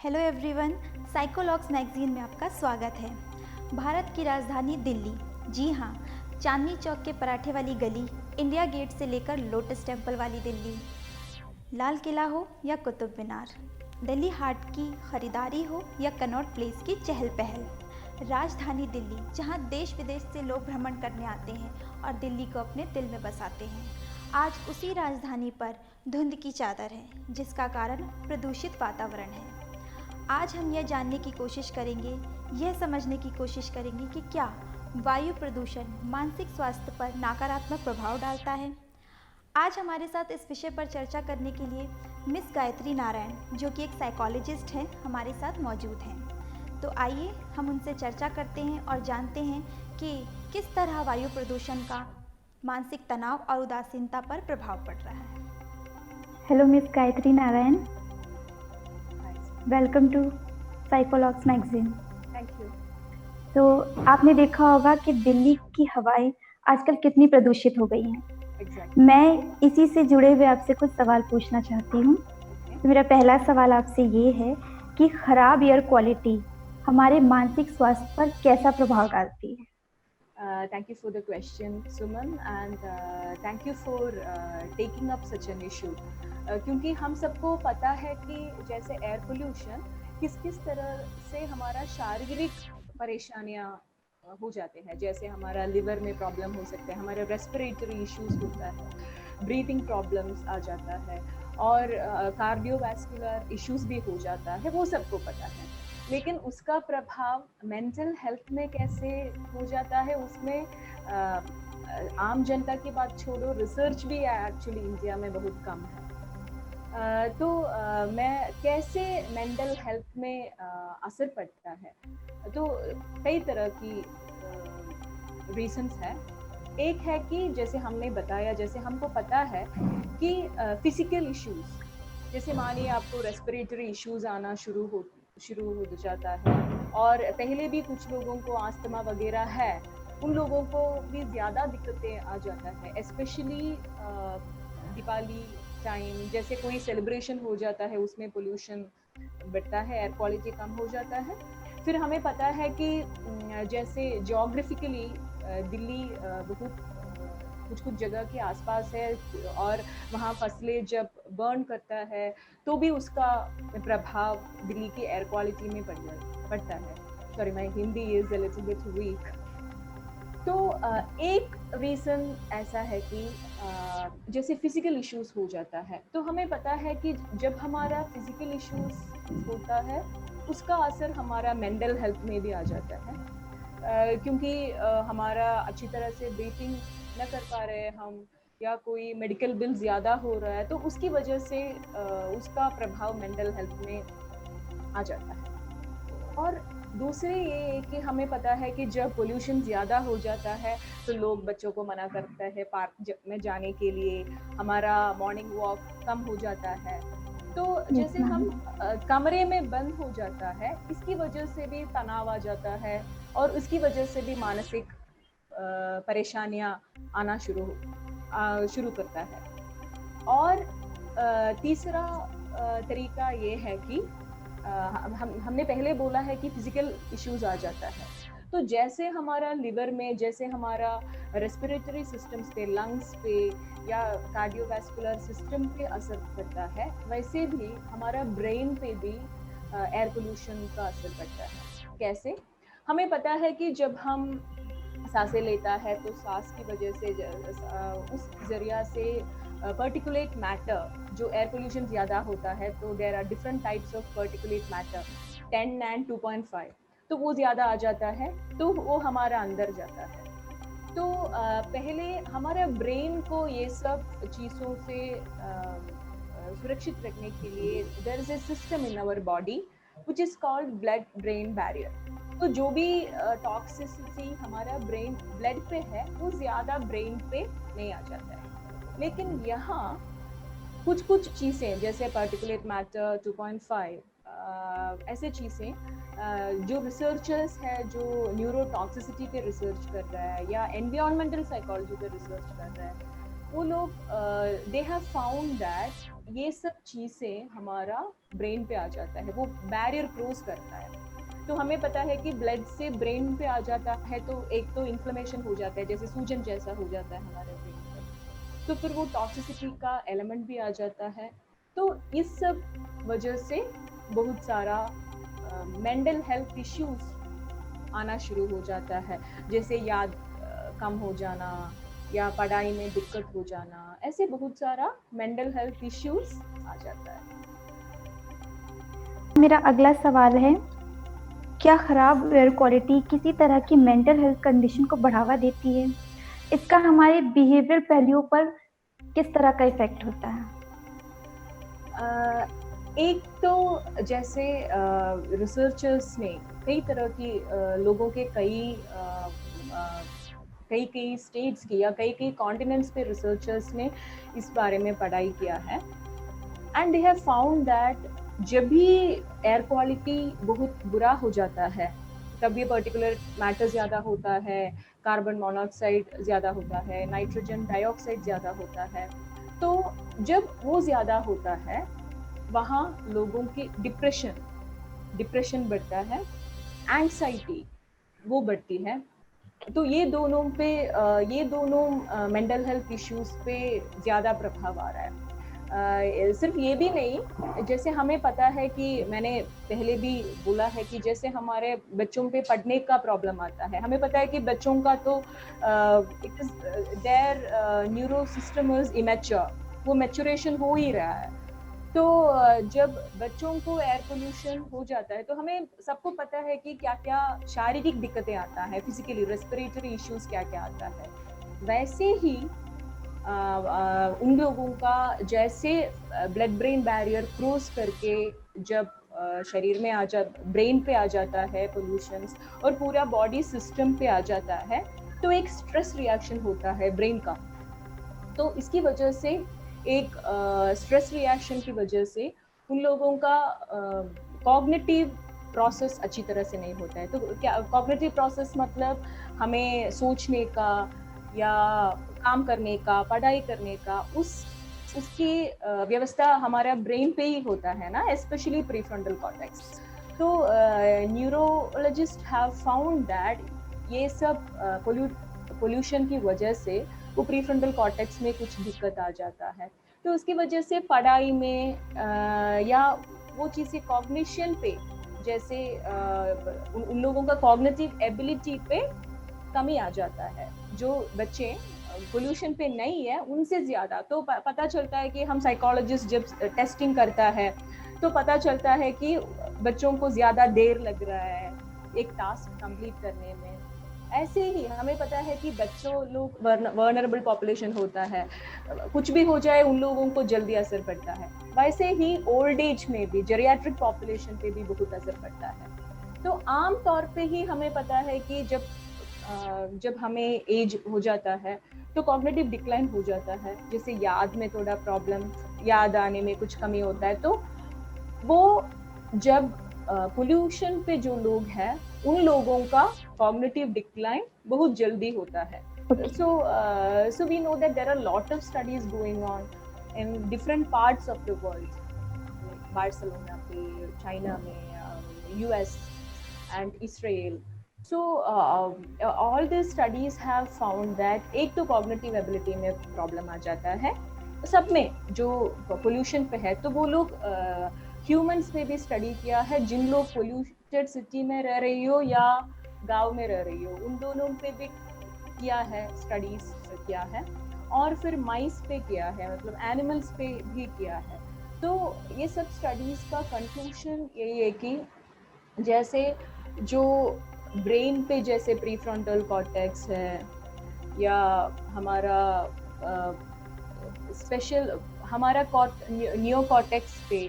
Hello everyone, साइकोलॉग्स magazine में आपका स्वागत है। भारत की राजधानी दिल्ली, जी हाँ, चांदनी चौक के पराठे वाली गली, इंडिया गेट से लेकर लोटस टेम्पल वाली दिल्ली, लाल किला हो या कुतुब मीनार, दिल्ली हाट की खरीदारी हो या कनॉट प्लेस की चहल पहल, राजधानी दिल्ली जहाँ देश विदेश से लोग भ्रमण करने आते हैं और दिल्ली को अपने दिल में बसाते हैं। आज उसी राजधानी पर धुंध की चादर है, जिसका कारण प्रदूषित वातावरण है। आज हम यह जानने की कोशिश करेंगे, यह समझने की कोशिश करेंगे कि क्या वायु प्रदूषण मानसिक स्वास्थ्य पर नकारात्मक प्रभाव डालता है। आज हमारे साथ इस विषय पर चर्चा करने के लिए मिस गायत्री नारायण, जो कि एक साइकोलॉजिस्ट हैं, हमारे साथ मौजूद हैं। तो आइए हम उनसे चर्चा करते हैं और जानते हैं कि किस तरह वायु प्रदूषण का मानसिक तनाव और उदासीनता पर प्रभाव पड़ रहा है। Hello miss Gayatri Narayan, welcome to Psychologs magazine. Thank you. तो आपने देखा होगा कि दिल्ली की हवाएं आजकल कितनी प्रदूषित हो गई हैं। Exactly. मैं इसी से जुड़े हुए आपसे कुछ सवाल पूछना चाहती हूँ। तो मेरा पहला सवाल आपसे ये है कि खराब एयर क्वालिटी हमारे मानसिक स्वास्थ्य पर कैसा प्रभाव डालती है। Thank you for the question, Suman, and thank you for taking up such an issue. क्योंकि हम सबको पता है कि जैसे एयर पोल्यूशन किस तरह से हमारा शारीरिक परेशानियां हो जाते हैं, जैसे हमारा लिवर में प्रॉब्लम हो सकता है, हमारे रेस्पिरेटरी इश्यूज होता है, ब्रीथिंग प्रॉब्लम्स आ जाता है और कार्डियोवैस्कुलर इश्यूज भी हो जाता है, वो सबको पता है। लेकिन उसका प्रभाव मेंटल हेल्थ में कैसे हो जाता है, उसमें आम जनता की बात छोड़ो, रिसर्च भी एक्चुअली इंडिया में बहुत कम है। तो मैं कैसे मेंटल हेल्थ में असर पड़ता है, तो कई तरह की रीजंस है। एक है कि जैसे हमने बताया, जैसे हमको पता है कि फिजिकल इश्यूज, जैसे मानिए आपको रेस्पिरेटरी इश्यूज आना शुरू हो जाता है, और पहले भी कुछ लोगों को अस्थमा वगैरह है, उन लोगों को भी ज़्यादा दिक्कतें आ जाता है। स्पेशली दिवाली टाइम जैसे कोई सेलिब्रेशन हो जाता है, उसमें पोल्यूशन बढ़ता है, एयर क्वालिटी कम हो जाता है। फिर हमें पता है कि जैसे जोग्राफिकली दिल्ली बहुत कुछ जगह के आसपास है, और वहाँ फसलें जब बर्न करता है तो भी उसका प्रभाव दिल्ली की एयर क्वालिटी में पड़ता है। Sorry, my Hindi is a little bit weak. तो एक रीज़न ऐसा है कि जैसे फिजिकल इश्यूज हो जाता है, तो हमें पता है कि जब हमारा फिजिकल इश्यूज होता है, उसका असर हमारा मेंटल हेल्थ में भी आ जाता है। क्योंकि हमारा अच्छी तरह से ब्रीथिंग न कर पा रहे हैं हम, या कोई मेडिकल बिल ज़्यादा हो रहा है, तो उसकी वजह से उसका प्रभाव मेंटल हेल्थ में आ जाता है। और दूसरे ये है कि हमें पता है कि जब पोल्यूशन ज़्यादा हो जाता है तो लोग बच्चों को मना करते हैं पार्क में जाने के लिए, हमारा मॉर्निंग वॉक कम हो जाता है। तो जैसे हम कमरे में बंद हो जाता है, इसकी वजह से भी तनाव आ जाता है, और उसकी वजह से भी मानसिक परेशानियां आना शुरू करता है। और तीसरा तरीका ये है कि हमने पहले बोला है कि फिजिकल इश्यूज आ जाता है, तो जैसे हमारा लिवर में, जैसे हमारा रेस्पिरेटरी सिस्टम्स पे, लंग्स पे या कार्डियोवैस्कुलर सिस्टम पे असर पड़ता है, वैसे भी हमारा ब्रेन पे भी एयर पोल्यूशन का असर पड़ता है। कैसे? हमें पता है कि जब हम सांसें लेता है तो सांस की वजह से उस जरिया से पर्टिकुलेट मैटर, जो एयर पोल्यूशन ज़्यादा होता है, तो there are different types of particulate matter, 10 and 2.5, तो वो ज़्यादा आ जाता है, तो वो हमारा अंदर जाता है। तो पहले हमारे ब्रेन को ये सब चीज़ों से सुरक्षित रखने के लिए there is a system in our body which is called blood brain barrier. तो जो भी टॉक्सिसिटी हमारा ब्रेन ब्लड पे है, वो ज़्यादा ब्रेन पे नहीं आ जाता है। लेकिन यहाँ कुछ चीज़ें जैसे पार्टिकुलेट मैटर 2.5, ऐसे चीज़ें जो रिसर्चर्स है, जो न्यूरोटॉक्सिसिटी पे रिसर्च कर रहा है या एनवायरमेंटल साइकोलॉजी पे रिसर्च कर रहा है, वो लोग दे हैव फाउंड दैट ये सब चीज़ें हमारा ब्रेन पे आ जाता है, वो बैरियर क्रॉस करता है। तो हमें पता है कि ब्लड से ब्रेन पे आ जाता है तो एक तो इन्फ्लेमेशन हो जाता है, जैसे सूजन जैसा हो जाता है हमारे ब्रेन पे, तो फिर वो टॉक्सिसिटी का एलिमेंट भी आ जाता है। तो इस सब वजह से बहुत सारा मेंटल हेल्थ इश्यूज आना शुरू हो जाता है, जैसे याद कम हो जाना या पढ़ाई में दिक्कत हो जाना, ऐसे बहुत सारा मेंटल हेल्थ इश्यूज आ जाता है। मेरा अगला सवाल है, क्या खराब एयर क्वालिटी किसी तरह की मेंटल हेल्थ कंडीशन को बढ़ावा देती है? इसका हमारे बिहेवियर पहलुओं पर किस तरह का इफेक्ट होता है? एक तो जैसे रिसर्चर्स ने कई तरह की लोगों के कई कई स्टेट्स की या कई कई कॉन्टिनेंट्स पे रिसर्चर्स ने इस बारे में पढ़ाई किया है, and they have found that जब भी एयर क्वालिटी बहुत बुरा हो जाता है तब ये पर्टिकुलर मैटर ज़्यादा होता है, कार्बन मोनोऑक्साइड ज़्यादा होता है, नाइट्रोजन डाइऑक्साइड ज़्यादा होता है। तो जब वो ज़्यादा होता है वहाँ लोगों की डिप्रेशन बढ़ता है, एंग्जाइटी वो बढ़ती है। तो ये दोनों मेंटल हेल्थ इश्यूज पे ज़्यादा प्रभाव आ रहा है। सिर्फ ये भी नहीं, जैसे हमें पता है कि मैंने पहले भी बोला है कि जैसे हमारे बच्चों पे पढ़ने का प्रॉब्लम आता है, हमें पता है कि बच्चों का तो it is their neuro system is immature, वो मैच्योरेशन हो ही रहा है। तो जब बच्चों को एयर पोल्यूशन हो जाता है तो हमें सबको पता है कि क्या क्या शारीरिक दिक्कतें आता है, फिजिकली रेस्पिरेटरी इश्यूज क्या क्या आता है। वैसे ही उन लोगों का जैसे ब्लड ब्रेन बैरियर क्रॉस करके जब शरीर में आ जा ब्रेन पे आ जाता है पोल्यूशंस और पूरा बॉडी सिस्टम पे आ जाता है, तो एक स्ट्रेस रिएक्शन होता है ब्रेन का। तो इसकी वजह से एक स्ट्रेस रिएक्शन की वजह से उन लोगों का कॉग्निटिव प्रोसेस अच्छी तरह से नहीं होता है। तो क्या कॉग्निटिव प्रोसेस मतलब हमें सोचने का या काम करने का, पढ़ाई करने का, उसकी व्यवस्था हमारा ब्रेन पे ही होता है ना, स्पेशली प्रीफ्रंटल कॉर्टेक्स। तो न्यूरोलॉजिस्ट हैव फाउंड दैट ये सब पोल्यूशन की वजह से वो प्रीफ्रंटल कॉर्टेक्स में कुछ दिक्कत आ जाता है। तो उसकी वजह से पढ़ाई में या वो चीज़ें कॉग्निशन पे, जैसे उन लोगों का कॉग्निटिव एबिलिटी पे कमी आ जाता है। जो बच्चे पोल्यूशन पे नहीं है उनसे ज़्यादा, तो पता चलता है कि हम साइकोलॉजिस्ट जब टेस्टिंग करता है तो पता चलता है कि बच्चों को ज़्यादा देर लग रहा है एक टास्क कंप्लीट करने में। ऐसे ही हमें पता है कि बच्चों लोग वर्नरेबल पॉपुलेशन होता है, कुछ भी हो जाए उन लोगों को जल्दी असर पड़ता है। वैसे ही ओल्ड एज में भी जेरियाट्रिक पॉपुलेशन पे भी बहुत असर पड़ता है। तो आम तौर पे ही हमें पता है कि जब हमें एज हो जाता है तो कॉग्निटिव डिक्लाइन हो जाता है, जैसे याद में थोड़ा प्रॉब्लम, याद आने में कुछ कमी होता है। तो वो जब पोल्यूशन पे जो लोग हैं उन लोगों का कॉग्निटिव डिक्लाइन बहुत जल्दी होता है। Okay. So we know that there are a lot of studies going on in different parts of the world, like Barcelona पे, China में, US and Israel. So all these studies have found that एक तो cognitive ability में problem आ जाता है सब में जो पोल्यूशन पे है। तो वो लोग ह्यूमंस में भी स्टडी किया है, जिन लोग पोल्यूटेड सिटी में रह रही हो या गांव में रह रही हो, उन दोनों पे भी किया है, स्टडीज किया है। और फिर माइस पे किया है, मतलब एनिमल्स पे भी किया है। तो ये सब स्टडीज का कंक्लूजन यही है कि जैसे जो ब्रेन पे जैसे प्रीफ्रंटल कॉर्टेक्स है या हमारा स्पेशल हमारा नियो कॉर्टेक्स पे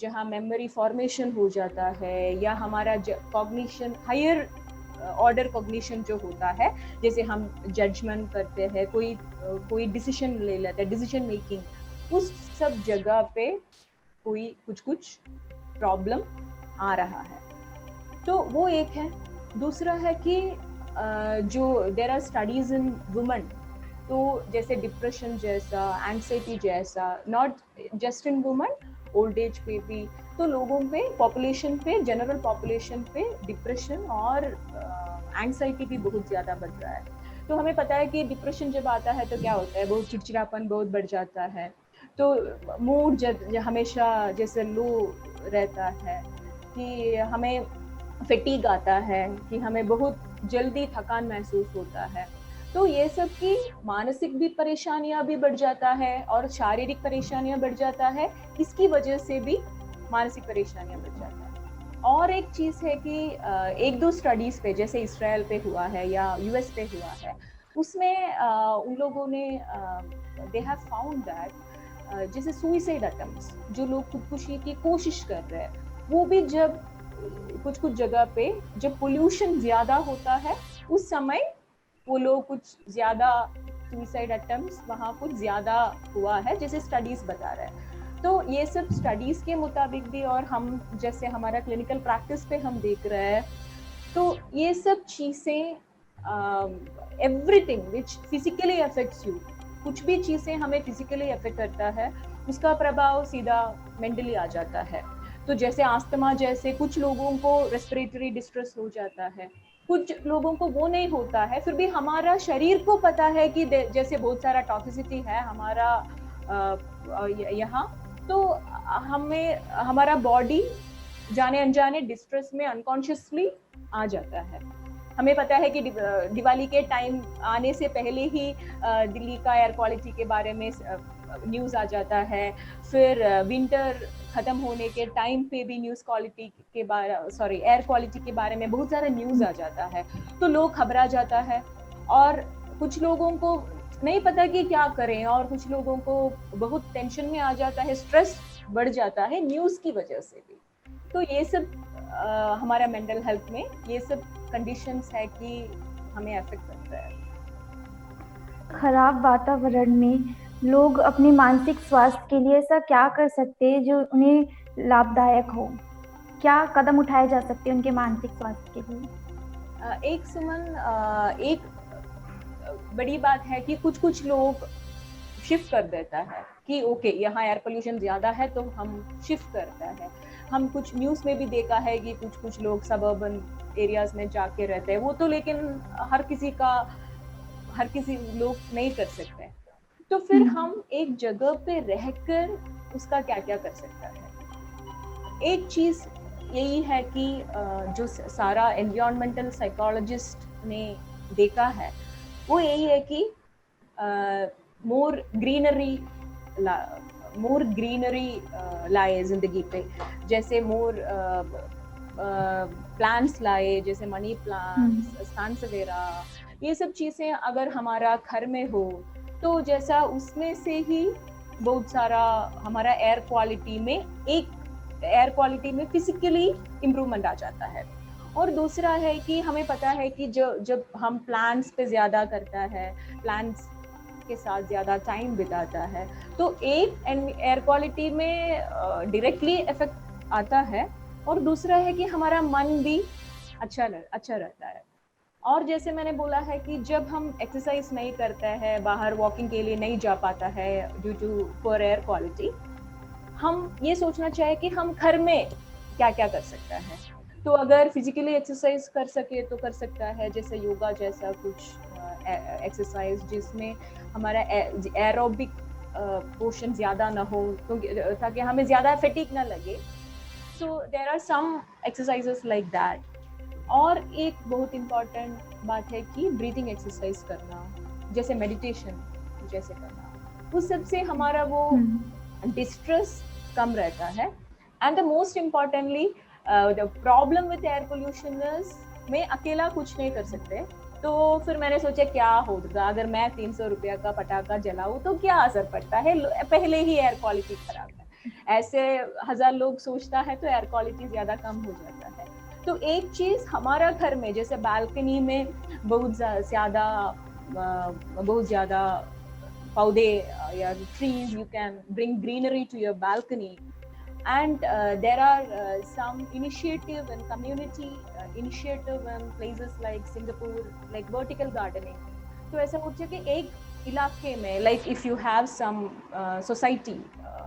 जहाँ मेमोरी फॉर्मेशन हो जाता है, या हमारा कॉग्निशन हायर ऑर्डर कॉग्निशन जो होता है, जैसे हम जजमेंट करते हैं, कोई डिसीजन ले लेते हैं, डिसीजन मेकिंग, उस सब जगह पे कोई कुछ प्रॉब्लम आ रहा है। तो वो एक है। दूसरा है कि जो there are studies in women तो जैसे डिप्रेशन जैसा, एंग्जाइटी जैसा, not just in women, old age पे भी, तो लोगों पे, पॉपुलेशन पे, जनरल पॉपुलेशन पे डिप्रेशन और एंग्जाइटी भी बहुत ज़्यादा बढ़ रहा है। तो हमें पता है कि डिप्रेशन जब आता है तो क्या होता है, बहुत चिड़चिड़ापन बहुत बढ़ जाता है, तो मूड हमेशा जैसे लो रहता है, कि हमें फटीग आता है, कि हमें बहुत जल्दी थकान महसूस होता है। तो ये सब की मानसिक भी परेशानियां भी बढ़ जाता है और शारीरिक परेशानियां बढ़ जाता है, इसकी वजह से भी मानसिक परेशानियां बढ़ जाता है। और एक चीज है कि एक दो स्टडीज पे, जैसे इसराइल पे हुआ है या यूएस पे हुआ है, उसमें उन लोगों ने दे हैव फाउंड दैट जैसे सुइसाइड अटेम्प्ट्स, जो लोग खुदकुशी की कोशिश कर रहे हैं, वो भी जब कुछ कुछ जगह पे जब पोल्यूशन ज्यादा होता है, उस समय वो लोग कुछ ज्यादा सुइसाइड अटेम्प्ट्स वहाँ कुछ ज्यादा हुआ है, जैसे स्टडीज बता रहे हैं। तो ये सब स्टडीज के मुताबिक भी, और हम जैसे हमारा क्लिनिकल प्रैक्टिस पे हम देख रहे हैं, तो ये सब चीजें, everything which physically affects you, कुछ भी चीजें हमें फिजिकली अफेक्ट करता है, उसका प्रभाव सीधा मेंटली आ जाता है। तो जैसे आस्थमा जैसे कुछ लोगों को रेस्पिरेटरी डिस्ट्रेस हो जाता है, कुछ लोगों को वो नहीं होता है, फिर भी हमारा शरीर को पता है कि जैसे बहुत सारा टॉक्सिसिटी है हमारा यहाँ, तो हमें हमारा बॉडी जाने अनजाने डिस्ट्रेस में अनकॉन्शियसली आ जाता है। हमें पता है कि दिवाली के टाइम आने से पहले ही दिल्ली का एयर क्वालिटी के बारे में न्यूज़ आ जाता है, फिर विंटर खत्म होने के टाइम पे भी न्यूज़ क्वालिटी के बारे एयर क्वालिटी के बारे में बहुत सारा न्यूज़ आ जाता है, तो लोग घबरा जाता है, और कुछ लोगों को नहीं पता कि क्या करें, और कुछ लोगों को बहुत टेंशन में आ जाता है, स्ट्रेस बढ़ जाता है न्यूज़ की वजह से भी। तो ये सब हमारा मेंटल हेल्थ में ये सब कंडीशंस है कि हमें अफेक्ट करता है। खराब वातावरण में लोग अपने मानसिक स्वास्थ्य के लिए ऐसा क्या कर सकते हैं जो उन्हें लाभदायक हो? क्या कदम उठाए जा सकते हैं उनके मानसिक स्वास्थ्य के लिए? एक सुमन, एक बड़ी बात है कि कुछ कुछ लोग शिफ्ट कर देता है कि ओके यहाँ एयर पोल्यूशन ज्यादा है तो हम शिफ्ट करता है। हम कुछ न्यूज़ में भी देखा है कि कुछ कुछ लोग सबर्बन एरियाज में जाके रहते हैं, वो तो लेकिन हर किसी लोग नहीं कर सकते। तो फिर हम एक जगह पे रहकर उसका क्या क्या कर सकता है। एक चीज यही है कि जो सारा एनवायरमेंटल साइकोलॉजिस्ट ने देखा है, वो यही है कि मोर ग्रीनरी लाए जिंदगी पे, जैसे मोर प्लांट्स लाए, जैसे मनी प्लांट्स, सांसवेरा, ये सब चीजें अगर हमारा घर में हो, तो जैसा उसमें से ही बहुत सारा हमारा एयर क्वालिटी में फिजिकली इम्प्रूवमेंट आ जाता है। और दूसरा है कि हमें पता है कि जब हम प्लांट्स पे ज्यादा करता है, प्लांट्स के साथ ज्यादा टाइम बिताता है, तो एक एयर क्वालिटी में डायरेक्टली इफेक्ट आता है, और दूसरा है कि हमारा मन भी अच्छा रहता है। और जैसे मैंने बोला है कि जब हम एक्सरसाइज नहीं करते हैं, बाहर वॉकिंग के लिए नहीं जा पाता है due to poor air quality, हम ये सोचना चाहिए कि हम घर में क्या क्या कर सकता है। तो अगर फिजिकली एक्सरसाइज कर सके तो कर सकता है, जैसे योगा जैसा कुछ एक्सरसाइज जिसमें हमारा एरोबिक पोर्शन ज्यादा ना हो, ताकि हमें ज्यादा फैटिक ना लगे। So there are some exercises like that. और एक बहुत इम्पॉर्टेंट बात है कि ब्रीथिंग एक्सरसाइज करना, जैसे मेडिटेशन जैसे करना, उस सबसे हमारा वो डिस्ट्रेस कम रहता है। And the most importantly the problem with air pollution is, मैं अकेला कुछ नहीं कर सकते, तो फिर मैंने सोचा क्या होगा अगर मैं 300 रुपया का पटाखा जलाऊं तो क्या असर पड़ता है, पहले ही एयर क्वालिटी खराब है, ऐसे 1000 लोग सोचता है तो एयर क्वालिटी ज्यादा कम हो जाता है। तो एक चीज हमारा घर में, जैसे बालकनी में बहुत ज्यादा पौधे या trees, you can bring greenery to your balcony. And there are some initiative and community initiative in places like Singapore, like vertical gardening. तो ऐसा सोचिए कि इलाके में, like if you have some society,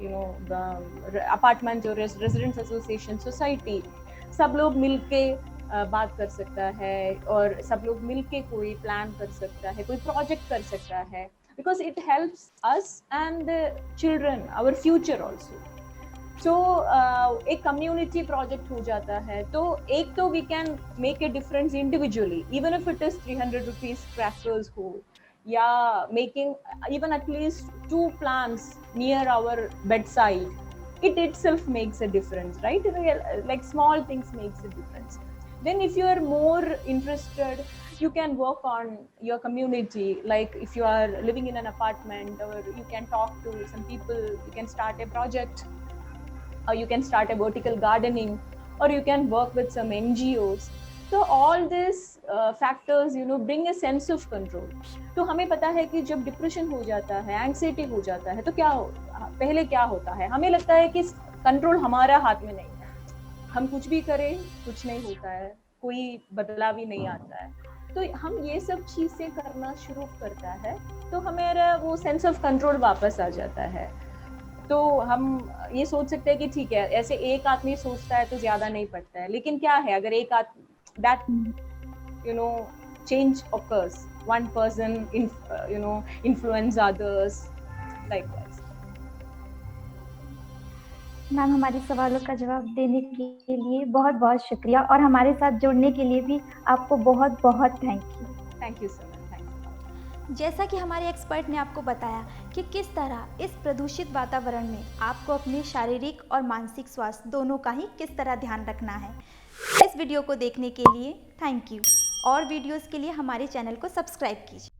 you know, the apartment or residents association society, सब लोग मिलके बात कर सकता है और सब लोग मिलके कोई प्लान कर सकता है, कोई प्रोजेक्ट कर सकता है, because it helps us and the children, our future also. So एक कम्युनिटी प्रोजेक्ट हो जाता है, तो एक तो we can make a difference individually, even if it is 300 rupees crackers हो, या making even at least 2 plants near our bedside, it itself makes a difference, right? Like small things makes a difference. Then if you are more interested, you can work on your community, like if you are living in an apartment, or you can talk to some people, you can start a project, or you can start a vertical gardening, or you can work with some NGOs. So all these factors, you know, bring a sense of control. तो हमें पता है कि जब depression हो जाता है, anxiety हो जाता है, तो क्या पहले क्या होता है, हमें लगता है कि कंट्रोल हमारा हाथ में नहीं है, हम कुछ भी करें कुछ नहीं होता है, कोई बदलाव ही नहीं आता है। तो हम ये सब चीजें करना शुरू करता है, तो हमारा वो सेंस ऑफ कंट्रोल वापस आ जाता है। तो हम ये सोच सकते हैं कि ठीक है, ऐसे एक आदमी सोचता है तो ज्यादा नहीं पड़ता है, लेकिन क्या है अगर एक that you know change occurs, one person you know influence others, like that. Ma'am, हमारे सवालों का जवाब देने के लिए बहुत बहुत शुक्रिया, और हमारे साथ जुड़ने के लिए भी आपको बहुत बहुत thank you. Thank you sir, thanks. जैसा कि हमारे एक्सपर्ट ने आपको बताया कि किस तरह इस प्रदूषित वातावरण में आपको अपने शारीरिक और मानसिक स्वास्थ्य दोनों का ही किस तरह ध्यान रखना है। इस वीडियो को देखने के लिए थैंक यू, और वीडियोस के लिए हमारे चैनल को सब्सक्राइब कीजिए।